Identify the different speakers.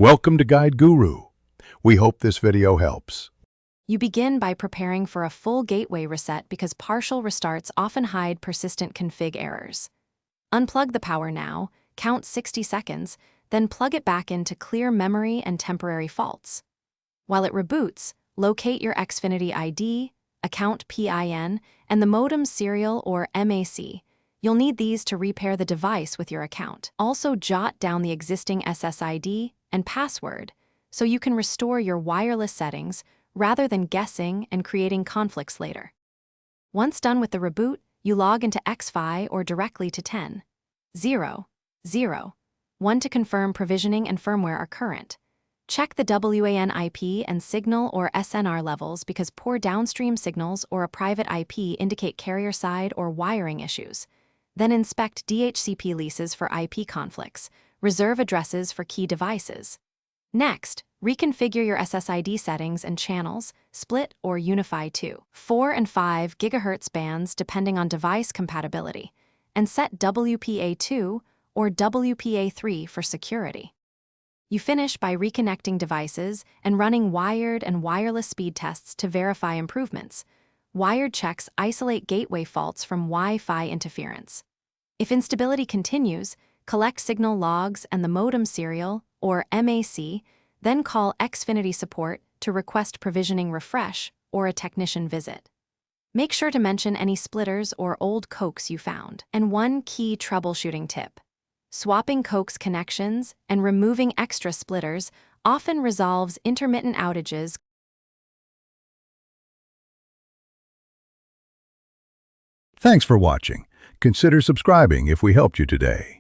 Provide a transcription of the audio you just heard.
Speaker 1: Welcome to Guide Guru. We hope this video helps.
Speaker 2: You begin by preparing for a full gateway reset because partial restarts often hide persistent config errors. Unplug the power now, count 60 seconds, then plug it back in to clear memory and temporary faults. While it reboots, locate your Xfinity ID, account PIN, and the modem serial or MAC. You'll need these to repair the device with your account. Also jot down the existing SSID and password so you can restore your wireless settings rather than guessing and creating conflicts later. Once done with the reboot, you log into Xfi or directly to 10.0.0.1 to confirm provisioning and firmware are current. Check the WAN IP and signal or SNR levels because poor downstream signals or a private IP indicate carrier side or wiring issues. Then inspect DHCP leases for IP conflicts. Reserve addresses for key devices. Next, reconfigure your SSID settings and channels, split or unify to 4 and 5 GHz bands depending on device compatibility, and set WPA2 or WPA3 for security. You finish by reconnecting devices and running wired and wireless speed tests to verify improvements. Wired checks isolate gateway faults from Wi-Fi interference. If instability continues, collect signal logs and the modem serial, or MAC, then call Xfinity support to request provisioning refresh or a technician visit. Make sure to mention any splitters or old coax you found. And one key troubleshooting tip: swapping coax connections and removing extra splitters often resolves intermittent outages.
Speaker 1: Thanks for watching. Consider subscribing if we helped you today.